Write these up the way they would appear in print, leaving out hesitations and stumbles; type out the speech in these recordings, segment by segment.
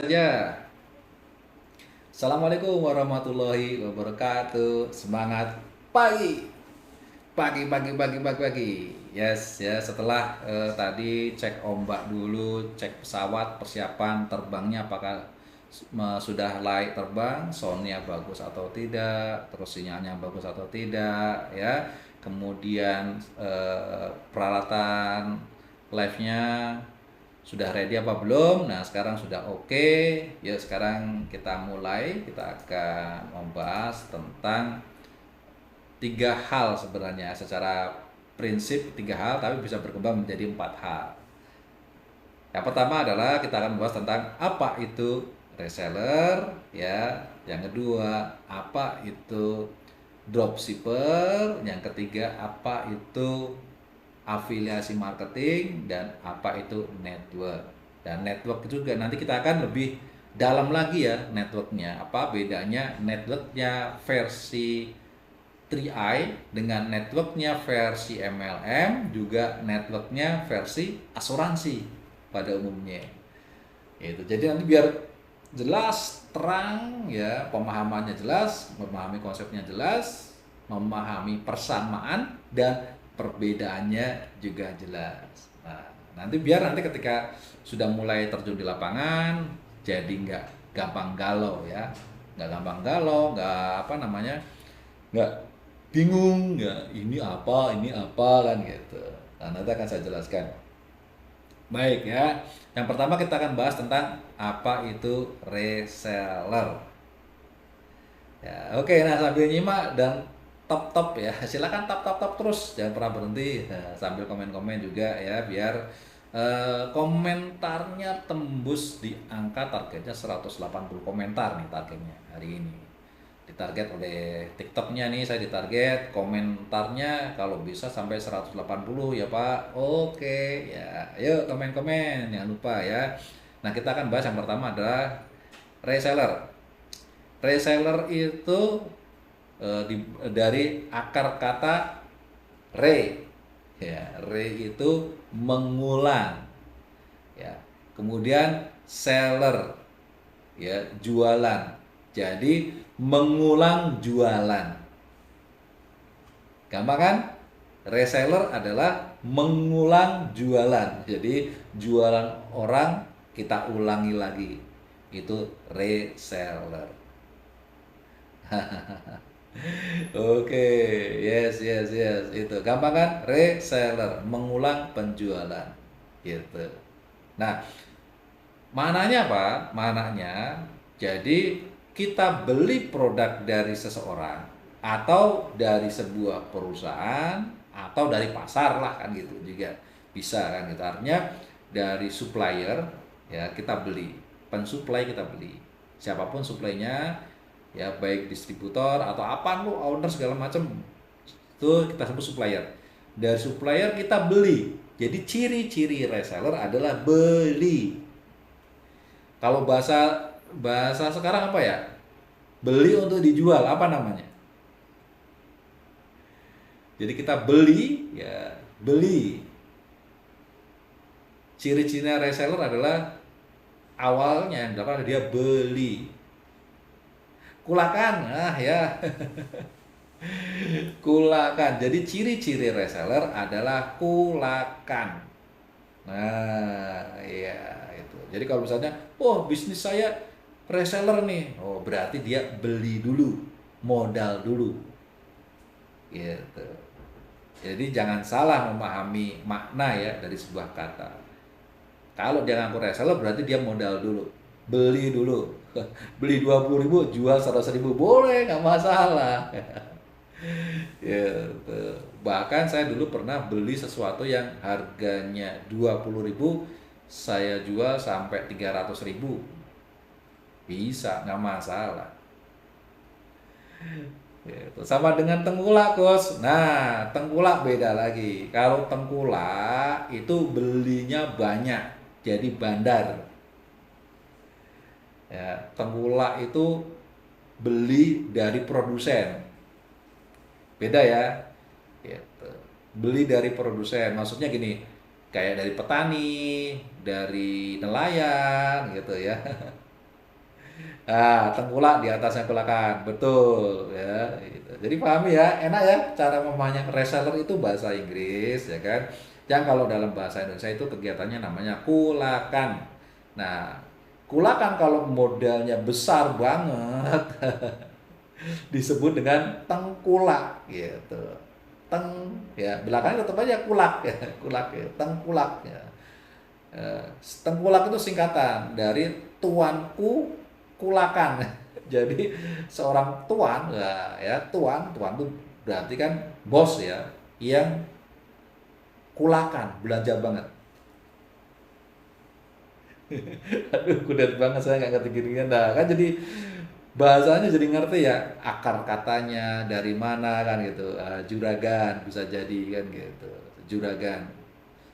Saja. Assalamualaikum warahmatullahi wabarakatuh. Semangat pagi, pagi, pagi, pagi, pagi, pagi. Yes, ya. Setelah tadi cek ombak dulu, cek pesawat, persiapan terbangnya apakah sudah layak terbang, soundnya bagus atau tidak, terus sinyalnya bagus atau tidak, ya. Kemudian peralatan live-nya sudah ready apa belum? Nah, sekarang sudah oke. Yuk, sekarang kita mulai. Kita akan membahas tentang tiga hal sebenarnya. Secara prinsip tiga hal, tapi bisa berkembang menjadi empat hal. Yang pertama adalah kita akan membahas tentang apa itu reseller, ya. Yang kedua, apa itu dropshipper. Yang ketiga, apa itu afiliasi marketing, dan apa itu network. Dan network juga nanti kita akan lebih dalam lagi ya networknya. Apa bedanya networknya versi 3i dengan networknya versi MLM, juga networknya versi asuransi pada umumnya. Itu. Jadi nanti biar jelas, terang ya, pemahamannya jelas, memahami konsepnya jelas, memahami persamaan dan perbedaannya juga jelas. Nah, nanti biar nanti ketika sudah mulai terjun di lapangan, jadi nggak gampang galau ya, nggak gampang galau, nggak apa namanya, nggak bingung, nggak ini apa kan gitu. Nah, nanti akan saya jelaskan. Baik ya. Yang pertama kita akan bahas tentang apa itu reseller. Ya, oke. Nah, sambil nyimak dan top-top ya. Silakan top-top-top terus, jangan pernah berhenti. Nah, sambil komen-komen juga ya, biar komentarnya tembus di angka targetnya 180 komentar nih targetnya hari ini. Ditarget oleh TikToknya nih, saya ditarget komentarnya kalau bisa sampai 180 ya Pak. Oke ya, yuk komen-komen, jangan lupa ya. Nah, kita akan bahas yang pertama adalah reseller. Reseller itu dari akar kata re, ya. Re itu mengulang, ya. Kemudian seller, ya, jualan. Jadi mengulang jualan. Gampang kan? Reseller adalah mengulang jualan. Jadi jualan orang kita ulangi lagi. Itu reseller. Oke, yes, yes, yes. Itu gampang kan? Reseller, mengulang penjualan. Gitu. Nah, mananya apa? Mananya, jadi kita beli produk dari seseorang atau dari sebuah perusahaan atau dari pasar lah kan gitu juga bisa kan gitu. Artinya dari supplier ya kita beli, pensuplai kita beli. Siapapun suplainya ya, baik distributor atau apa lu owner segala macam, itu kita sebut supplier. Dari supplier kita beli. Jadi ciri-ciri reseller adalah beli. Kalau bahasa bahasa sekarang apa ya? Beli untuk dijual, apa namanya? Jadi kita beli, ya, beli. Ciri-cirinya reseller adalah awalnya yang dilakukan dia beli. Kulakan, ah ya, kulakan. Jadi ciri-ciri reseller adalah kulakan. Nah, iya itu. Jadi kalau misalnya, oh bisnis saya reseller nih, oh berarti dia beli dulu, modal dulu, gitu. Jadi jangan salah memahami makna ya dari sebuah kata. Kalau dia ngaku reseller berarti dia modal dulu, beli dulu. Beli 20.000, jual 100.000, boleh, nggak masalah. Gitu. Bahkan saya dulu pernah beli sesuatu yang harganya 20.000, saya jual sampai 300.000. Bisa, nggak masalah. Gitu. Sama dengan tengkulak, Kos. Nah, tengkulak beda lagi. Kalau tengkulak itu belinya banyak, jadi bandar. Ya, tengkulak itu beli dari produsen. Beda ya. Gitu. Beli dari produsen, maksudnya gini, kayak dari petani, dari nelayan gitu ya. Nah, tengkulak di atasnya kulakan, betul ya. Gitu. Jadi pahami ya, enak ya cara memahaminya. Reseller itu bahasa Inggris ya kan. Yang kalau dalam bahasa Indonesia itu kegiatannya namanya kulakan. Nah, kulakan kalau modalnya besar banget disebut dengan tengkulak gitu. Teng ya, belakangnya tetap aja kulak ya, kulak ya, tengkulak ya. Eh, Tengkulak itu singkatan dari tuanku kulakan. Jadi seorang tuan, ya tuan itu berarti kan bos ya, yang kulakan, belanja banget. Aduh, kudet banget saya nggak ngerti gini. Nah, kan jadi bahasanya jadi ngerti ya, akar katanya dari mana kan gitu. Juragan bisa jadi kan gitu. Juragan.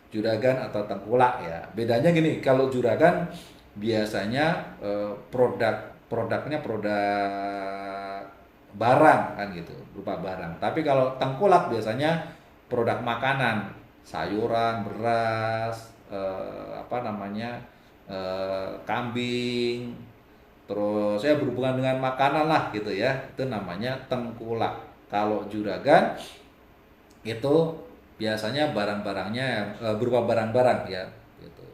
Juragan atau tengkulak ya. Bedanya gini, kalau juragan biasanya produknya produk barang kan gitu, berupa barang. Tapi kalau tengkulak biasanya produk makanan, sayuran, beras, apa namanya, kambing, terus ya berhubungan dengan makanan lah gitu ya. Itu namanya tengkulak. Kalau juragan itu biasanya barang-barangnya berupa barang-barang ya gitu,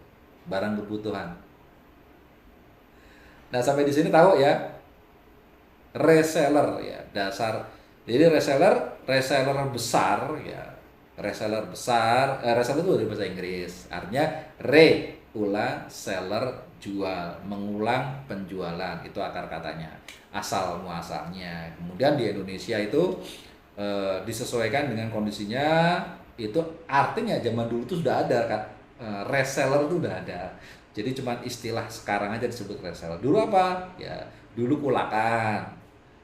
barang kebutuhan. Nah, sampai di sini tahu ya, reseller ya dasar. Jadi reseller besar ya, reseller itu dari bahasa Inggris, artinya ulang, seller jual, mengulang penjualan, itu akar katanya, asal muasalnya. Kemudian di Indonesia itu disesuaikan dengan kondisinya. Itu artinya zaman dulu itu sudah ada kan, reseller itu udah ada. Jadi cuma istilah sekarang aja disebut reseller. Dulu apa ya, dulu kulakan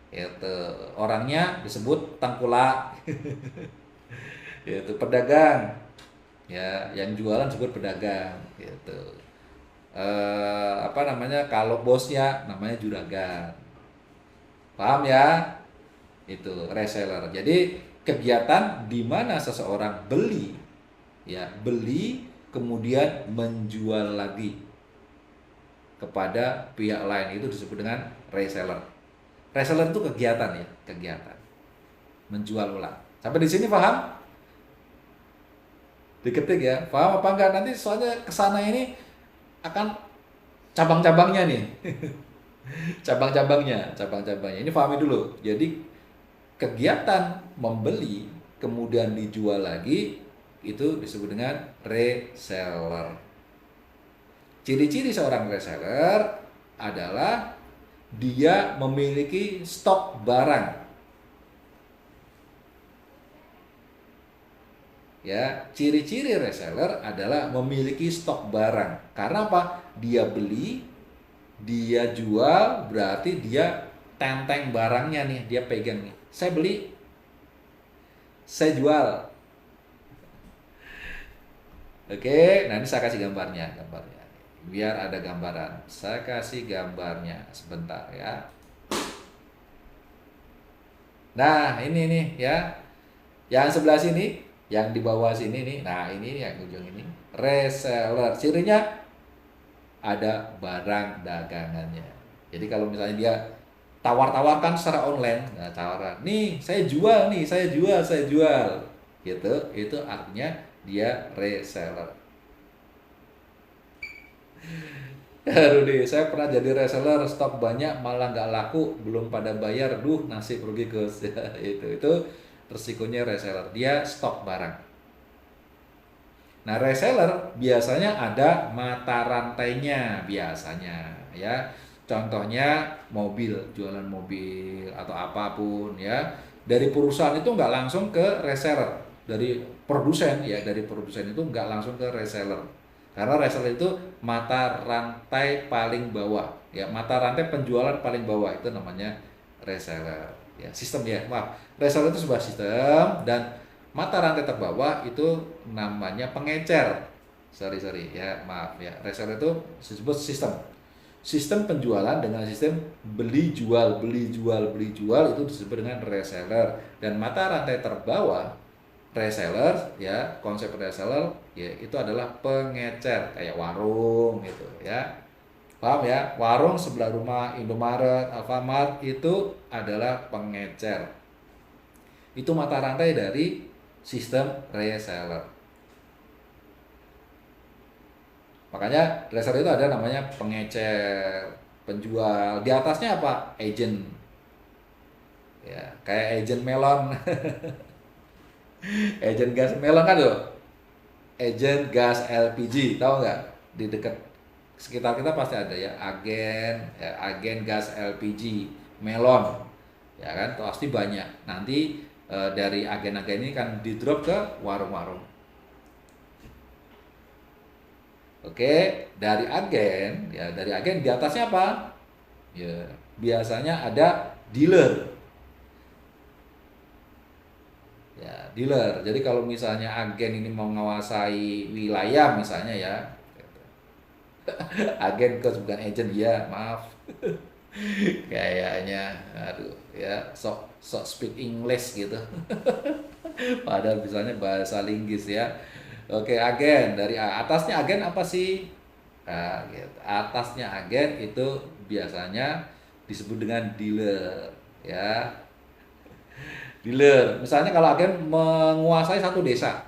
itu, orangnya disebut tengkulak. Itu pedagang ya, yang jualan disebut pedagang gitu. Apa namanya, kalau bosnya namanya juragan, paham ya. Itu reseller. Jadi kegiatan di mana seseorang beli ya, beli kemudian menjual lagi kepada pihak lain, itu disebut dengan reseller. Reseller itu kegiatan ya, kegiatan menjual ulang. Sampai di sini paham? Diketik ya. Paham apa enggak? Nanti soalnya kesana ini akan cabang-cabangnya nih. Cabang-cabangnya. Ini pahami dulu. Jadi kegiatan membeli kemudian dijual lagi itu disebut dengan reseller. Ciri-ciri seorang reseller adalah dia memiliki stok barang. Ya, ciri-ciri reseller adalah memiliki stok barang. Karena apa? Dia beli, dia jual, berarti dia tenteng barangnya nih, dia pegang nih. Saya beli, saya jual. Oke, nanti saya kasih gambarnya. Biar ada gambaran. Saya kasih gambarnya sebentar ya. Nah, ini nih ya. Yang sebelah sini, yang di bawah sini nih. Nah, ini yang ujung ini. Reseller. Cirinya ada barang dagangannya. Jadi kalau misalnya dia tawar-tawarkan secara online, nah tawaran, nih saya jual, gitu, itu artinya dia reseller. Rudy, saya pernah jadi reseller, stok banyak malah nggak laku, belum pada bayar, duh nasib rugi Gus. Ya, itu resikonya reseller, dia stok barang. Nah, reseller biasanya ada mata rantainya biasanya ya. Contohnya mobil, jualan mobil atau apapun ya. Dari perusahaan itu nggak langsung ke reseller. Dari produsen ya, dari produsen itu nggak langsung ke reseller. Karena reseller itu mata rantai paling bawah ya, mata rantai penjualan paling bawah itu namanya reseller. Ya, sistem ya. Maaf, reseller itu sebuah sistem, dan mata rantai terbawah itu namanya pengecer. Sorry ya, maaf ya. Reseller itu disebut sistem penjualan dengan sistem beli jual itu disebut dengan reseller. Dan mata rantai terbawah reseller ya, konsep reseller ya, itu adalah pengecer kayak warung gitu ya. Paham ya? Warung sebelah rumah, Indomaret, Alfamart itu adalah pengecer. Itu mata rantai dari sistem reseller. Makanya reseller itu ada namanya pengecer, penjual. Di atasnya apa? Agent. Ya, kayak agent melon. Agent gas melon kan tuh. Agent gas LPG, tahu nggak? Di dekat sekitar kita pasti ada ya, agen gas LPG melon. Ya kan, pasti banyak. Nanti dari agen-agen ini kan di drop ke warung-warung. Oke, dari agen di atasnya apa? Ya, biasanya ada dealer. Ya, dealer. Jadi kalau misalnya agen ini mau menguasai wilayah misalnya ya, agen kok bukan agent ya, maaf. Kayaknya aduh ya, sok sok speak English gitu. Padahal misalnya bahasa Inggris ya. Oke, agen dari atasnya agen apa sih? Nah, gitu. Atasnya agen itu biasanya disebut dengan dealer ya. Dealer. Misalnya kalau agen menguasai satu desa.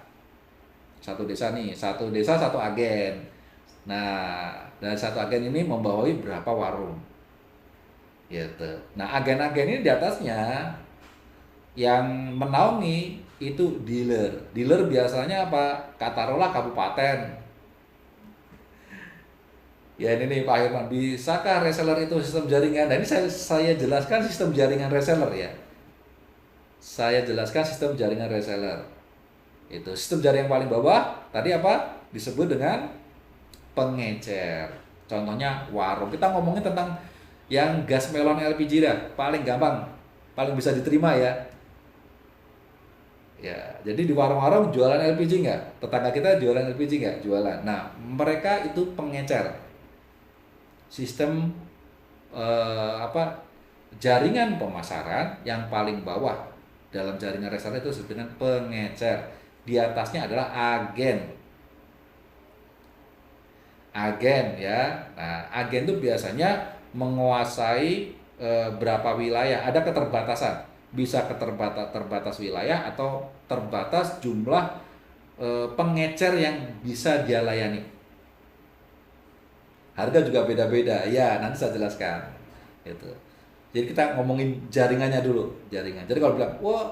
Satu desa nih, satu desa satu agen. Nah, dan satu agen ini membawahi berapa warung. Gitu. Nah, agen-agen ini di atasnya yang menaungi itu dealer. Dealer biasanya apa? Katakanlah kabupaten. Ya ini nih Pak Firman, bisakah reseller itu sistem jaringan? Nah ini saya jelaskan sistem jaringan reseller ya. Saya jelaskan sistem jaringan reseller. Itu sistem jaringan paling bawah tadi apa? Disebut dengan pengecer. Contohnya warung. Kita ngomongin tentang yang gas melon LPG dah, paling gampang, paling bisa diterima ya. Ya, jadi di warung-warung jualan LPG nggak? Tetangga kita jualan LPG nggak? Jualan. Nah, mereka itu pengecer. Sistem apa? Jaringan pemasaran yang paling bawah dalam jaringan reseller itu disebut dengan pengecer. Di atasnya adalah agen. Agen ya. Nah, agen itu biasanya menguasai berapa wilayah. Ada keterbatasan. Bisa terbatas wilayah atau terbatas jumlah pengecer yang bisa dia layani. Harga juga beda-beda. Ya, nanti saya jelaskan. Itu. Jadi kita ngomongin jaringannya dulu, jaringan. Jadi kalau bilang, wah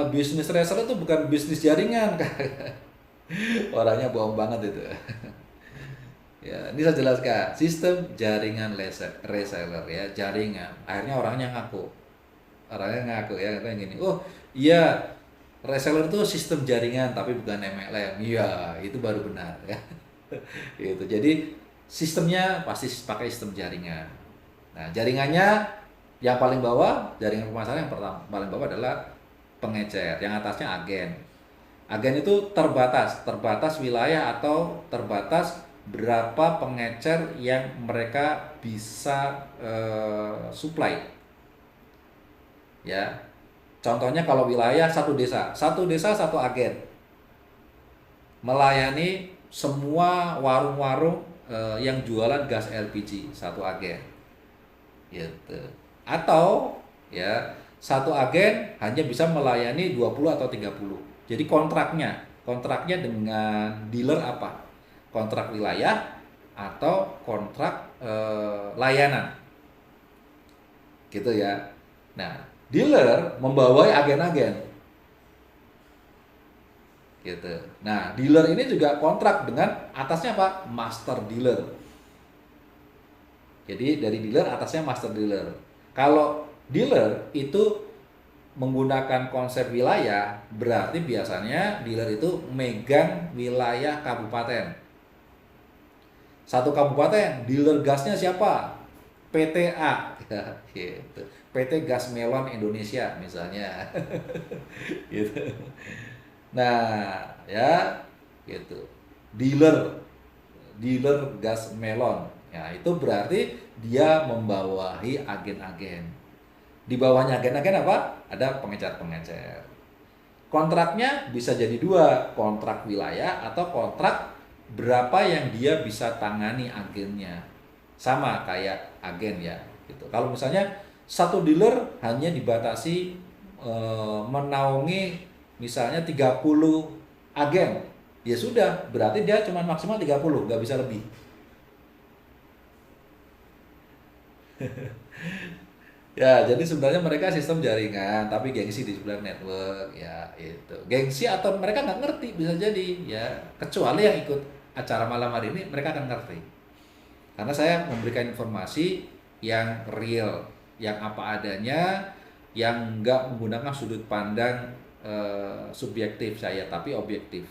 bisnis reseller itu bukan bisnis jaringan, orangnya bohong banget itu. Ya, ini saya jelaskan sistem jaringan reseller ya, jaringan. Akhirnya orangnya ngaku ya kayak gini. Oh iya, reseller itu sistem jaringan tapi bukan MLM. Iya, itu baru benar ya. Itu. Jadi sistemnya pasti pakai sistem jaringan. Nah, jaringannya yang paling bawah, jaringan pemasaran yang paling bawah adalah pengecer, yang atasnya agen. Agen itu terbatas wilayah atau terbatas berapa pengecer yang mereka bisa supply. Ya. Contohnya kalau wilayah satu desa satu agen. Melayani semua warung-warung yang jualan gas LPG, satu agen. Gitu. Atau ya satu agen hanya bisa melayani 20 atau 30. Jadi kontraknya dengan dealer apa? Kontrak wilayah atau kontrak layanan. Gitu ya. Nah, dealer membawai agen-agen. Gitu. Nah, dealer ini juga kontrak dengan atasnya apa? Master dealer. Jadi dari dealer atasnya master dealer. Kalau dealer itu menggunakan konsep wilayah, berarti biasanya dealer itu megang wilayah kabupaten. Satu kabupaten, dealer gasnya siapa? PTA. Ya, gitu. PT Gas Melon Indonesia misalnya. Gitu. Nah, ya, gitu. Dealer gas melon. Ya, itu berarti dia membawahi agen-agen. Di bawahnya agen-agen apa? Ada pengecer-pengecer. Kontraknya bisa jadi dua, kontrak wilayah atau kontrak berapa yang dia bisa tangani agennya. sama kayak agen ya gitu. Kalau misalnya satu dealer hanya dibatasi menaungi misalnya 30 agen, ya sudah, berarti dia cuma maksimal 30, nggak bisa lebih. Ya, jadi sebenarnya mereka sistem jaringan, tapi gengsi di sebelah network, ya itu. Gengsi atau mereka nggak ngerti bisa jadi, ya. Kecuali yang ikut acara malam hari ini, mereka akan ngerti. Karena saya memberikan informasi yang real, yang apa adanya, yang nggak menggunakan sudut pandang subjektif saya, tapi objektif.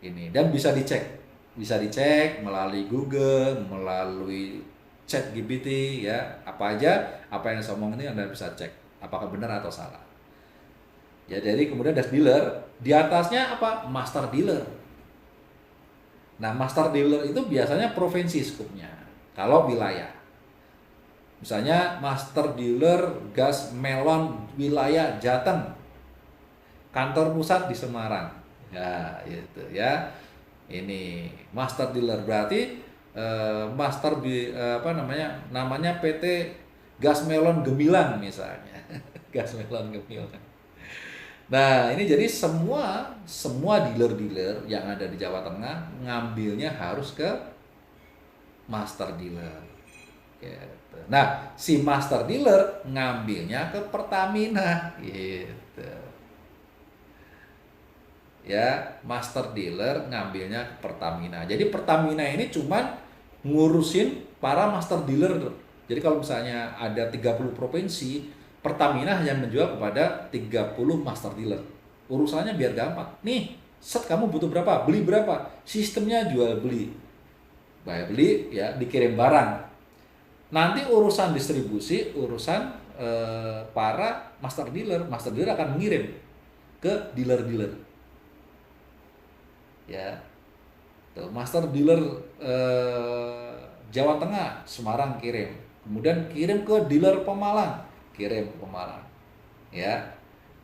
Ini dan bisa dicek melalui Google, melalui ChatGPT ya, apa aja apa yang saya omong ini Anda bisa cek apakah benar atau salah. Ya, jadi kemudian dash dealer, di atasnya apa? Master dealer. Nah, master dealer itu biasanya provinsi skupnya. Kalau wilayah. Misalnya master dealer gas melon wilayah Jateng. Kantor pusat di Semarang. Ya, itu ya. Ini master dealer berarti apa namanya? Namanya PT Gas Melon Gemilang misalnya. Gas Melon Gemilang. Nah, ini jadi semua dealer-dealer yang ada di Jawa Tengah ngambilnya harus ke master dealer. Gitu. Nah, si master dealer ngambilnya ke Pertamina gitu. Ya, master dealer ngambilnya ke Pertamina. Jadi Pertamina ini cuman ngurusin para master dealer. Jadi kalau misalnya ada 30 provinsi, Pertamina hanya menjual kepada 30 master dealer. Urusannya biar gampang. Nih, set kamu butuh berapa? Beli berapa? Sistemnya jual beli. Bayar beli ya, dikirim barang. Nanti urusan distribusi, urusan para master dealer. Master dealer akan mengirim ke dealer-dealer. Ya. Tuh, master dealer Jawa Tengah, Semarang kirim. Kemudian kirim ke dealer Pemalang, kirim Pemalang. Ya.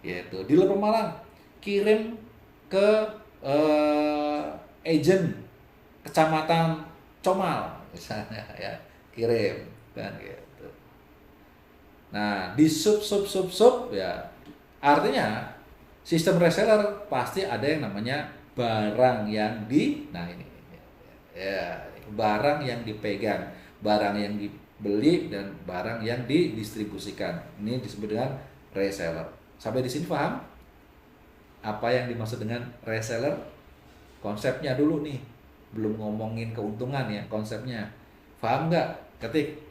Yaitu dealer Pemalang kirim ke agent kecamatan Comal misalnya ya, kirim kan gitu. Nah, di sub ya, artinya sistem reseller pasti ada yang namanya barang yang nah ini ya, barang yang dipegang, barang yang dibeli dan barang yang didistribusikan. Ini disebut dengan reseller. Sampai di sini paham apa yang dimaksud dengan reseller? Konsepnya dulu nih, belum ngomongin keuntungan ya, konsepnya. Paham nggak? Ketik.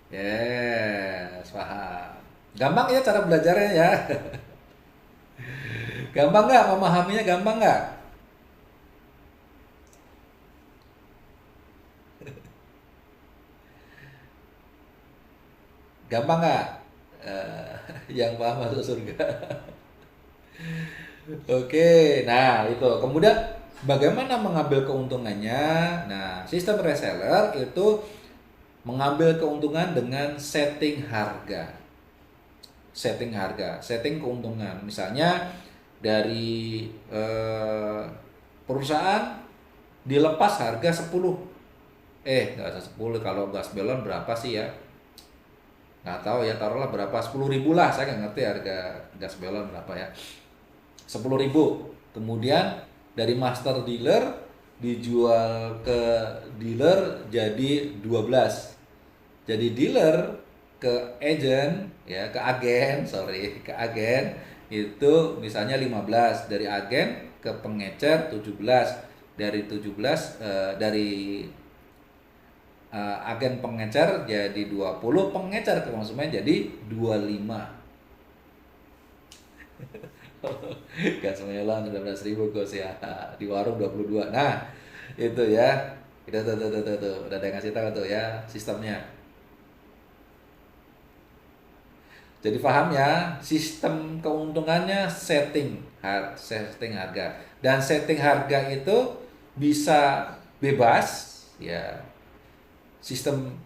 Yes, paham. Gampang ya cara belajarnya ya. Gampang nggak memahaminya? Gampang nggak? Gampang nggak? Yang paham masuk surga. Oke, nah itu. Kemudian bagaimana mengambil keuntungannya? Nah, sistem reseller itu mengambil keuntungan dengan setting harga. Setting harga, setting keuntungan. Misalnya dari perusahaan dilepas harga 10. Nggak usah 10, kalau gas melon berapa sih ya? Nggak tahu ya, taruhlah berapa, 10.000 lah, saya nggak ngerti harga gas melon berapa ya. 10.000. Kemudian dari master dealer dijual ke dealer jadi 12. Jadi dealer ke agent ya, ke agen, ke agen itu misalnya 15, dari agen ke pengecer 17, dari 17 dari agen pengecer jadi 20, pengecer ke konsumen jadi 25. Gas melon 19.000 Gus ya, di warung 22. Nah, itu ya. Itu tuh. Udah ada yang ngasih tahu tuh ya sistemnya. Jadi paham ya, sistem keuntungannya setting harga. Dan setting harga itu bisa bebas ya. Sistem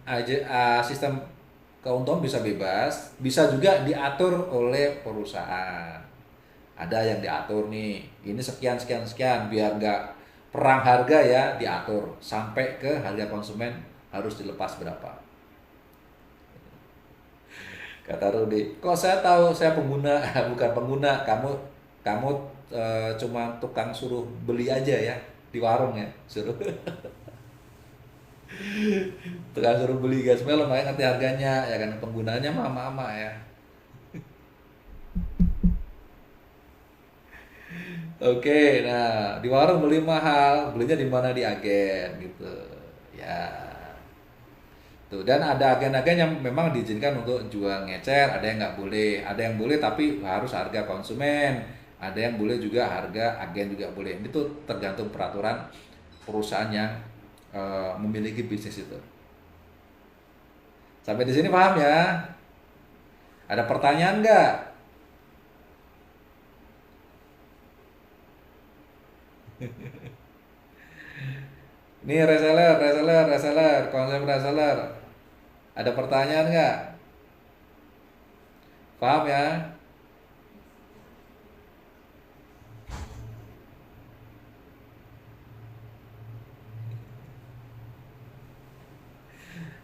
keuntungan bisa bebas, bisa juga diatur oleh perusahaan. Ada yang diatur nih, ini sekian sekian sekian, biar nggak perang harga ya, diatur sampai ke harga konsumen harus dilepas berapa. Kata Rudy, kok saya tahu saya pengguna, bukan pengguna, kamu cuma tukang suruh beli aja ya di warung ya, suruh tukang suruh beli gas melon, makanya ngerti harganya ya kan, penggunanya mama-mama ya. Oke, nah di warung beli mahal, belinya di mana? Di agen gitu. Ya, tuh. Dan ada agen-agen yang memang diizinkan untuk jual ngecer, ada yang nggak boleh, ada yang boleh tapi harus harga konsumen, ada yang boleh juga harga agen juga boleh. Itu tergantung peraturan perusahaan yang memiliki bisnis itu. Sampai di sini paham ya? Ada pertanyaan nggak? Ini reseller, reseller, reseller, konsep reseller. Ada pertanyaan nggak? Paham ya?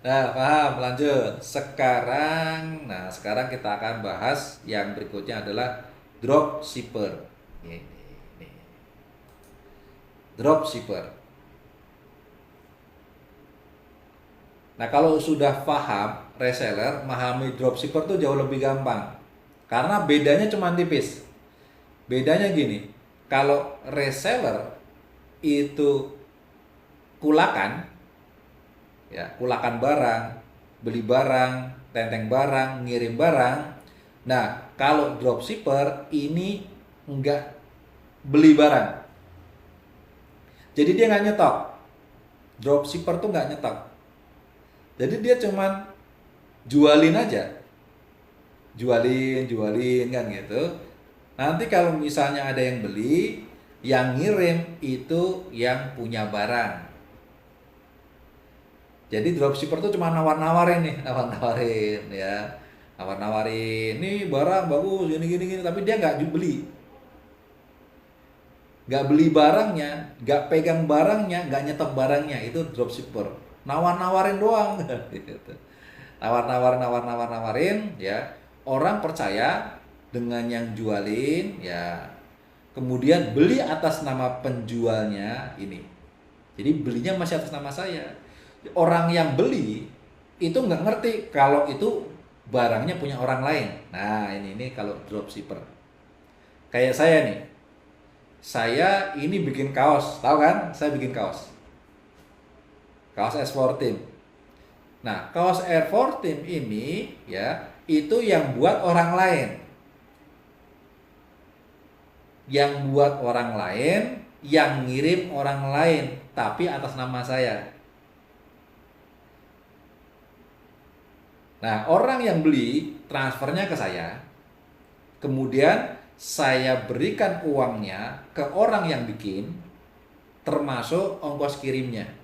Nah, paham, lanjut. Sekarang kita akan bahas yang berikutnya adalah dropshipper. Ini. Dropshipper. Nah, kalau sudah paham reseller, memahami dropshipper tuh jauh lebih gampang. Karena bedanya cuma tipis. Bedanya gini, kalau reseller itu kulakan, ya, kulakan barang, beli barang, tenteng barang, ngirim barang. Nah, kalau dropshipper ini enggak beli barang. Jadi dia nggak nyetok. Dropshipper tuh nggak nyetok. Jadi dia cuman jualin aja. Jualin kan gitu. Nanti kalau misalnya ada yang beli, yang ngirim itu yang punya barang. Jadi dropshipper tuh cuma nawar-nawarin nih, nawar-nawarin ya. Nawar-nawarin, nih barang bagus, gini, tapi dia nggak beli. Nggak beli barangnya, nggak pegang barangnya, nggak nyetok barangnya, itu dropshipper. Nawar-nawarin doang. Gitu. Nawar-nawarin ya. Orang percaya dengan yang jualin ya. Kemudian beli atas nama penjualnya ini. Jadi belinya masih atas nama saya. Orang yang beli itu nggak ngerti kalau itu barangnya punya orang lain. Nah, ini kalau dropshipper. Kayak saya nih. Saya ini bikin kaos, tahu kan? Saya bikin kaos. Kaos S4 Team. Nah, kaos S4 Team ini ya, itu yang buat orang lain. Yang buat orang lain, yang ngirim orang lain, tapi atas nama saya. Nah, orang yang beli transfernya ke saya, kemudian saya berikan uangnya ke orang yang bikin, termasuk ongkos kirimnya.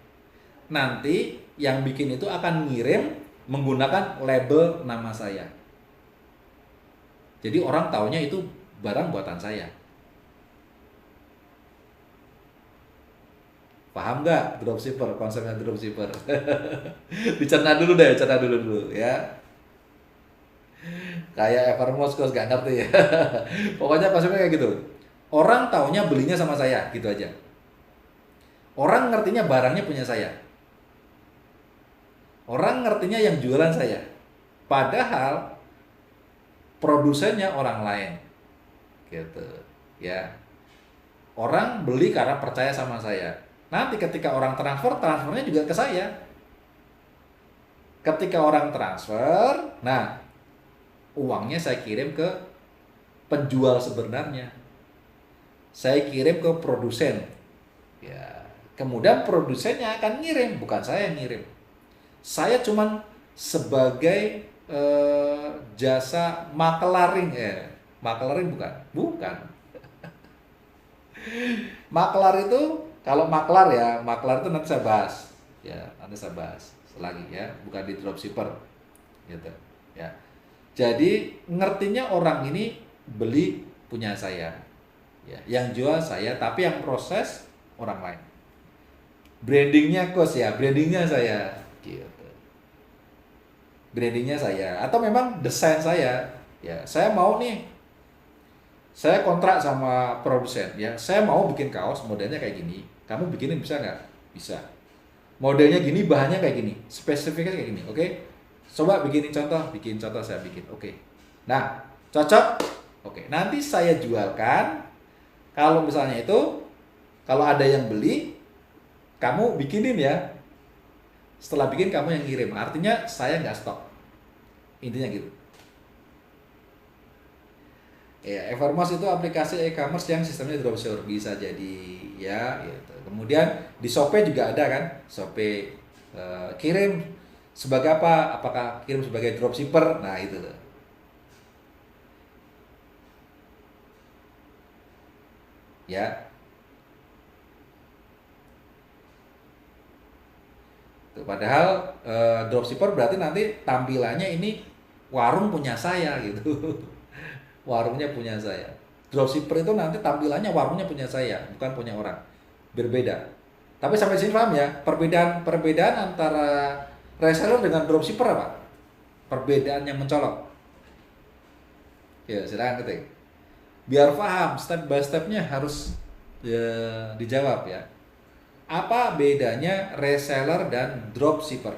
Nanti yang bikin itu akan ngirim menggunakan label nama saya. Jadi orang taunya itu barang buatan saya. Paham nggak dropshipper, konsepnya dropshipper? Dicerna dulu deh, cerna dulu ya. Kayak Evermost kok nggak ngerti ya. Pokoknya konsepnya kayak gitu. Orang taunya belinya sama saya, gitu aja. Orang ngertinya barangnya punya saya. Orang ngertinya yang jualan saya. Padahal produsennya orang lain. Gitu, ya. Orang beli karena percaya sama saya. Nanti ketika orang transfernya juga ke saya. Ketika orang transfer, nah uangnya saya kirim ke penjual sebenarnya. Saya kirim ke produsen. Ya, kemudian produsennya akan ngirim, bukan saya yang ngirim. Saya cuman sebagai jasa makelaring makelaring bukan. Maklar itu, kalau maklar itu nanti saya bahas. Ya, nanti saya bahas lagi ya, bukan di dropshipper. Gitu. ya. Jadi ngertinya orang ini beli punya saya, ya, yang jual saya, tapi yang proses orang lain. Brandingnya kos ya, brandingnya saya, gitu. Brandingnya saya, atau memang desain saya, ya. Saya mau nih, saya kontrak sama produsen, ya. Saya mau bikin kaos modelnya kayak gini. Kamu bikinin bisa nggak? Bisa. Modelnya gini, bahannya kayak gini, spesifiknya kayak gini, oke? Coba bikin contoh saya bikin, oke. Nah, cocok, oke. Nanti saya jualkan. Kalau misalnya itu, kalau ada yang beli, kamu bikinin ya. Setelah bikin kamu yang kirim. Artinya saya nggak stok. Intinya gitu. Ya, Evermost itu aplikasi e-commerce yang sistemnya dropshipper, bisa jadi ya gitu. Kemudian di Shopee juga ada kan, Shopee kirim sebagai apa? Apakah kirim sebagai dropshipper? Nah, itu tuh. Ya. Tuh, padahal dropshipper berarti nanti tampilannya ini warung punya saya gitu. Warungnya punya saya. Dropshipper itu nanti tampilannya warungnya punya saya, bukan punya orang. Berbeda. Tapi sampai sini paham ya? Perbedaan antara reseller dengan dropshipper apa? Perbedaan yang mencolok. Ya, silakan ketik. Biar paham step by stepnya harus dijawab ya. Apa bedanya reseller dan dropshipper?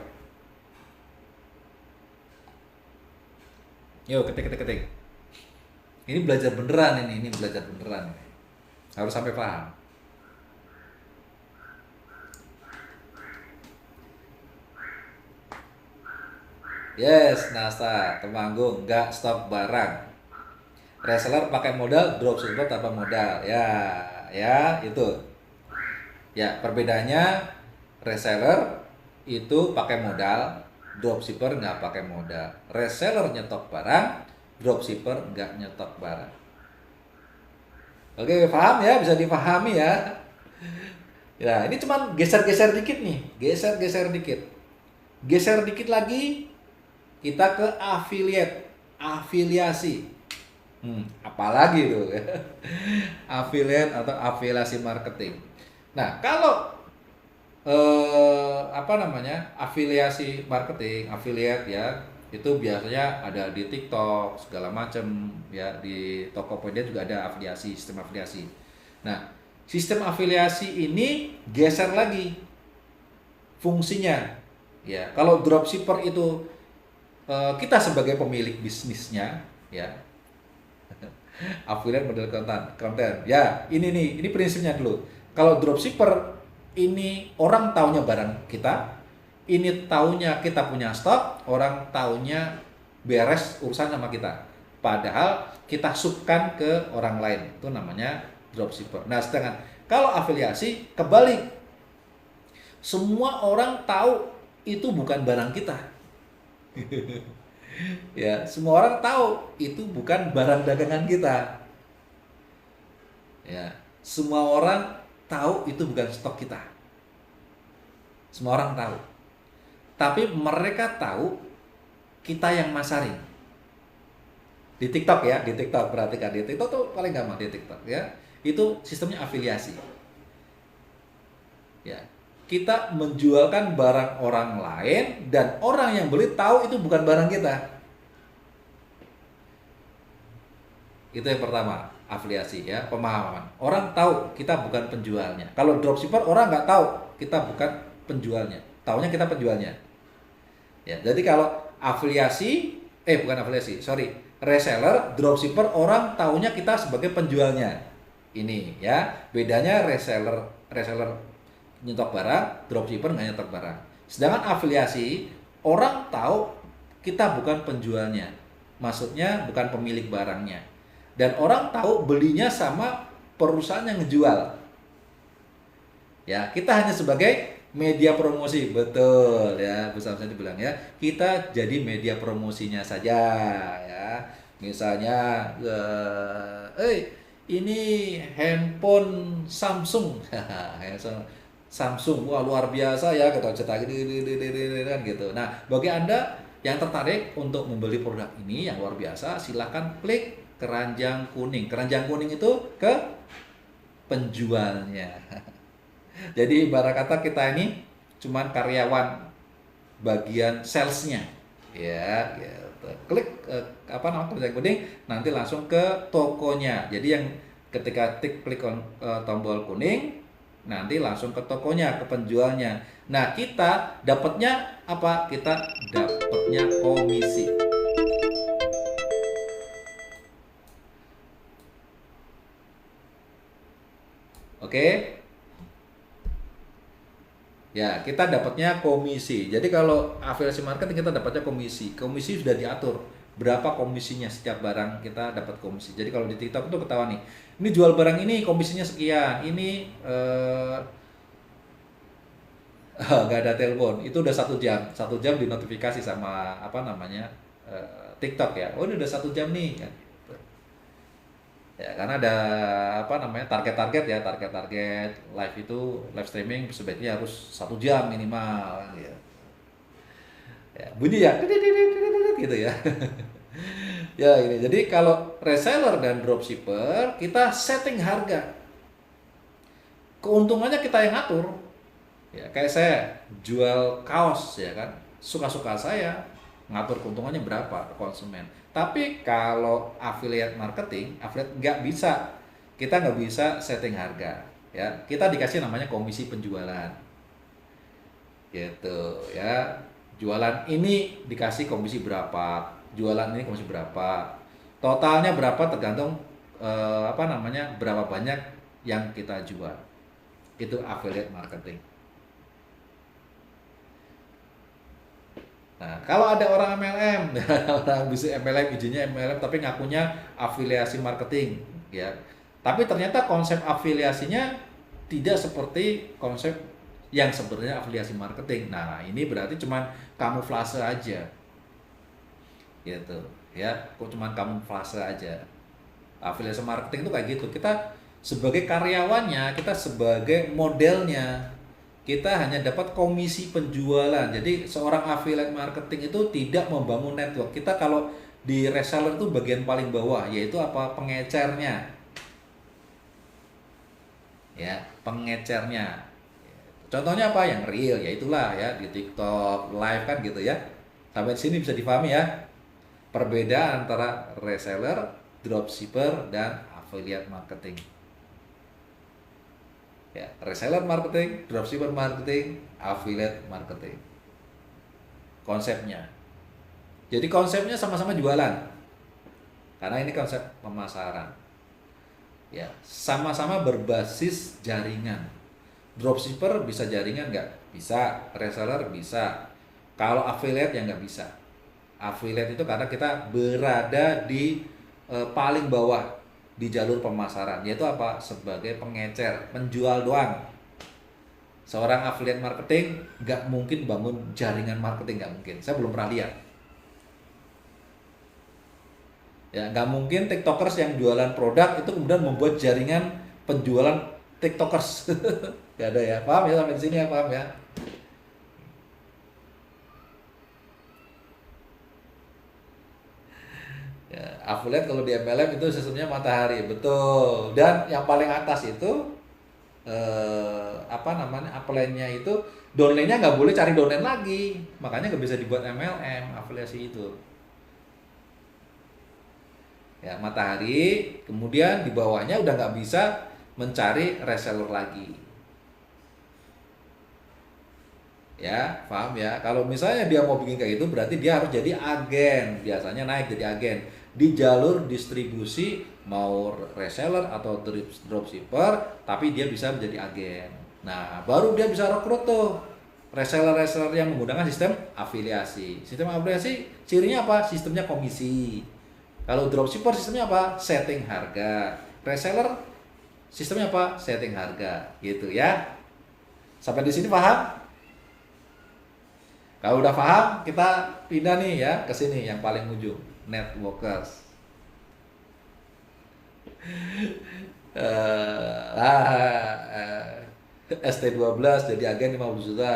Yuk, ketik. Ini belajar beneran ini belajar beneran. Harus sampai paham. Yes, Nasta, Temanggung, nggak stok barang. Reseller pakai modal, dropshipper tanpa modal. Ya, itu. Ya, perbedaannya reseller itu pakai modal, dropshipper nggak pakai modal. Reseller nyetok barang, dropshipper nggak nyetok barang. Oke, paham ya? Bisa dipahami ya? Ya, ini cuman geser-geser dikit nih. Geser-geser dikit. Geser dikit lagi, kita ke affiliate. Afiliasi. Apalagi itu ya. Affiliate atau afiliasi marketing. Nah, kalau afiliasi marketing, affiliate ya, itu biasanya ada di TikTok segala macam ya, di Tokopedia juga ada afiliasi, sistem afiliasi. Nah, sistem afiliasi ini geser lagi fungsinya ya. Kalau dropshipper itu kita sebagai pemilik bisnisnya ya, affiliate model konten ya, ini prinsipnya dulu. Kalau dropshipper ini orang taunya barang kita, ini taunya kita punya stok, orang taunya beres urusan sama kita, padahal kita subkan ke orang lain, itu namanya dropshipper. Nah, sedangkan kalau afiliasi kebalik, semua orang tahu itu bukan barang kita. Ya, semua orang tahu itu bukan barang dagangan kita. Ya, semua orang tahu itu bukan stok kita. Semua orang tahu. Tapi mereka tahu kita yang masarin. Di TikTok ya, di TikTok, perhatikan, di TikTok tuh paling gampang di TikTok ya. Itu sistemnya afiliasi. Ya. Kita menjualkan barang orang lain dan orang yang beli tahu itu bukan barang kita. Itu yang pertama, afiliasi ya, pemahaman. Orang tahu kita bukan penjualnya. Kalau dropshipper orang nggak tahu kita bukan penjualnya, taunya kita penjualnya. Ya, jadi kalau reseller, dropshipper orang taunya kita sebagai penjualnya. Ini ya, bedanya reseller nyetok barang, dropshipper nggak nyetok barang. Sedangkan afiliasi, orang tahu kita bukan penjualnya, maksudnya bukan pemilik barangnya, dan orang tahu belinya sama perusahaan yang ngejual. Ya, kita hanya sebagai media promosi, betul ya, Bu Samsung bilang ya, kita jadi media promosinya saja ya. Misalnya, ini handphone Samsung, Samsung, wah luar biasa ya, kita cetak kan gitu. Nah, bagi Anda yang tertarik untuk membeli produk ini yang luar biasa, silakan klik keranjang kuning. Keranjang kuning itu ke penjualnya. Jadi ibarat kata kita ini cuman karyawan bagian salesnya, ya gitu. Klik apa namanya keranjang kuning, nanti langsung ke tokonya. Jadi yang ketika klik tombol kuning, nanti langsung ke tokonya, ke penjualnya. Nah, kita dapatnya apa? Kita dapatnya komisi. Oke? Ya, kita dapatnya komisi. Jadi kalau afiliasi marketing kita dapatnya komisi. Komisi sudah diatur. Berapa komisinya setiap barang kita dapat komisi. Jadi kalau di TikTok itu ketahuan nih. Ini jual barang ini komisinya sekian. Ini nggak ada telepon. Itu udah 1 jam. 1 jam dinotifikasi sama apa namanya TikTok ya. Oh, ini udah 1 jam nih. Ya, karena ada apa namanya target-target ya, target-target live itu live streaming sebaiknya harus 1 jam minimal kan, ya. Ya, bunyi ya gitu ya. Ya ini jadi kalau reseller dan dropshipper kita setting harga, keuntungannya kita yang ngatur. Ya kayak saya jual kaos ya kan, suka-suka saya ngatur keuntungannya berapa ke konsumen. Tapi kalau affiliate marketing, affiliate nggak bisa, kita nggak bisa setting harga. Ya kita dikasih namanya komisi penjualan, gitu ya. Jualan ini dikasih komisi berapa, jualan ini komisi berapa, totalnya berapa tergantung apa namanya berapa banyak yang kita jual. Itu affiliate marketing. Nah, kalau ada orang MLM, orang bisa MLM, izinnya MLM, tapi ngakunya afiliasi marketing, ya. Tapi ternyata konsep afiliasinya tidak seperti konsep yang sebenarnya afiliasi marketing. Nah, ini berarti cuman kamuflase aja, gitu, ya. Kok cuman kamuflase aja. Afiliasi marketing itu kayak gitu. Kita sebagai karyawannya, kita sebagai modelnya, kita hanya dapat komisi penjualan. Jadi seorang affiliate marketing itu tidak membangun network. Kita kalau di reseller itu bagian paling bawah, yaitu apa? Pengecernya. Ya, pengecernya. Contohnya apa? Yang real, ya itulah ya di TikTok live kan gitu ya. Sampai sini bisa dipahami ya. Perbedaan antara reseller, dropshipper dan affiliate marketing. Ya, reseller marketing, dropshipper marketing, affiliate marketing. Konsepnya. Jadi konsepnya sama-sama jualan. Karena ini konsep pemasaran. Ya, sama-sama berbasis jaringan. Dropshipper bisa jaringan nggak? Bisa. Reseller bisa. Kalau affiliate ya nggak bisa. Affiliate itu karena kita berada di paling bawah di jalur pemasaran, yaitu apa? Sebagai pengecer, penjual doang. Seorang affiliate marketing nggak mungkin bangun jaringan marketing, nggak mungkin. Saya belum pernah lihat. Ya, nggak mungkin tiktokers yang jualan produk itu kemudian membuat jaringan penjualan tiktokers. Nggak ada ya, paham ya sampai di sini ya, paham ya? Ya, affiliate kalau di MLM itu sistemnya matahari, betul. Dan yang paling atas itu apa namanya upline-nya itu downline-nya nggak boleh cari downline lagi, makanya nggak bisa dibuat MLM afiliasi itu. Ya matahari, kemudian di bawahnya udah nggak bisa mencari reseller lagi. Ya paham ya, kalau misalnya dia mau bikin kayak gitu berarti dia harus jadi agen, biasanya naik jadi agen di jalur distribusi, mau reseller atau dropshipper, tapi dia bisa menjadi agen. Nah baru dia bisa rekrut tuh reseller-reseller yang menggunakan sistem afiliasi. Sistem afiliasi cirinya apa? Sistemnya komisi. Kalau dropshipper sistemnya apa? Setting harga. Reseller sistemnya apa? Setting harga, gitu ya. Sampai di sini paham? Kalau udah paham, kita pindah nih ya ke sini yang paling ujung, networkers. Eh, ST12 jadi agen 50 juta.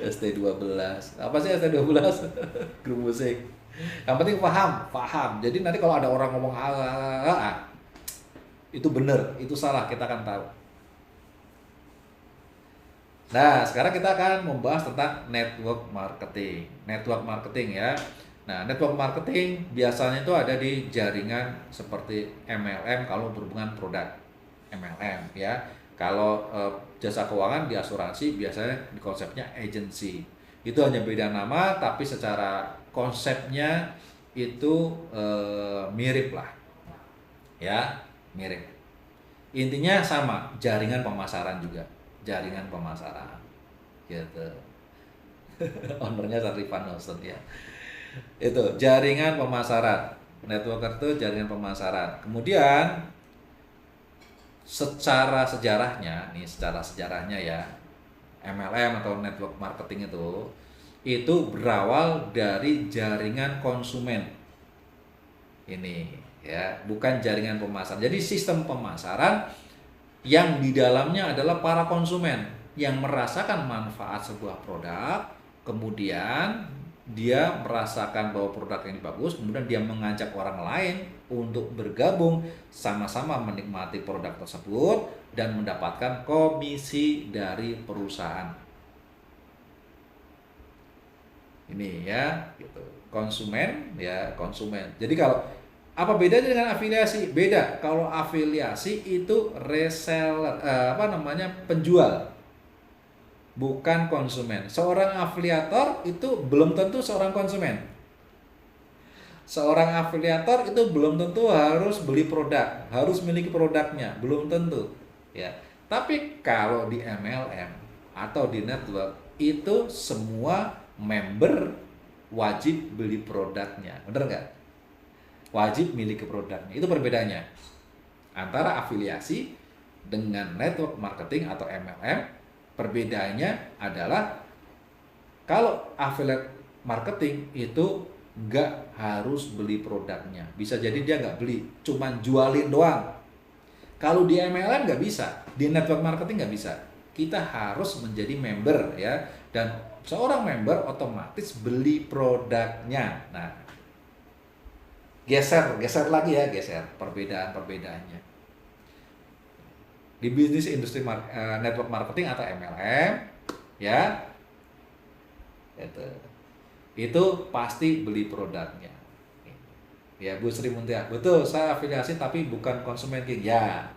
ST12. Apa sih ST12? Grup musik. Yang penting paham, paham. Jadi nanti kalau ada orang ngomong itu benar, itu salah, kita akan tahu. Nah, sekarang kita akan membahas tentang network marketing. Network marketing ya. Nah, network marketing biasanya itu ada di jaringan seperti MLM kalau berhubungan produk MLM ya. Kalau jasa keuangan di asuransi biasanya di konsepnya agency. Itu hanya beda nama tapi secara konsepnya itu mirip lah. Ya, mirip. Intinya sama, jaringan pemasaran juga. Jaringan pemasaran. Gitu. Ownernya Sarifan Nelson ya. Itu jaringan pemasaran. Networker itu jaringan pemasaran. Kemudian secara sejarahnya ya, MLM atau network marketing itu berawal dari jaringan konsumen. Ini ya, bukan jaringan pemasaran. Jadi sistem pemasaran yang di dalamnya adalah para konsumen yang merasakan manfaat sebuah produk, kemudian dia merasakan bahwa produk ini bagus, kemudian dia mengajak orang lain untuk bergabung sama-sama menikmati produk tersebut dan mendapatkan komisi dari perusahaan. Ini ya, gitu. Konsumen ya, konsumen. Jadi kalau apa bedanya dengan afiliasi? Beda. Kalau afiliasi itu reseller, penjual, bukan konsumen. Seorang afiliator itu belum tentu seorang konsumen. Seorang afiliator itu belum tentu harus beli produk, harus miliki produknya, belum tentu. Ya. Tapi kalau di MLM atau di network itu semua member wajib beli produknya, bener nggak? Wajib miliki produknya. Itu perbedaannya antara afiliasi dengan network marketing atau MLM. Perbedaannya adalah kalau affiliate marketing itu nggak harus beli produknya. Bisa jadi dia nggak beli, cuman jualin doang. Kalau di MLM nggak bisa, di network marketing nggak bisa. Kita harus menjadi member ya, dan seorang member otomatis beli produknya. Nah, geser lagi ya, perbedaannya. Di bisnis industri network marketing atau MLM ya, itu pasti beli produknya. Ya, Bu Sri Muntiah, betul, saya afiliasi tapi bukan konsumen king. Ya,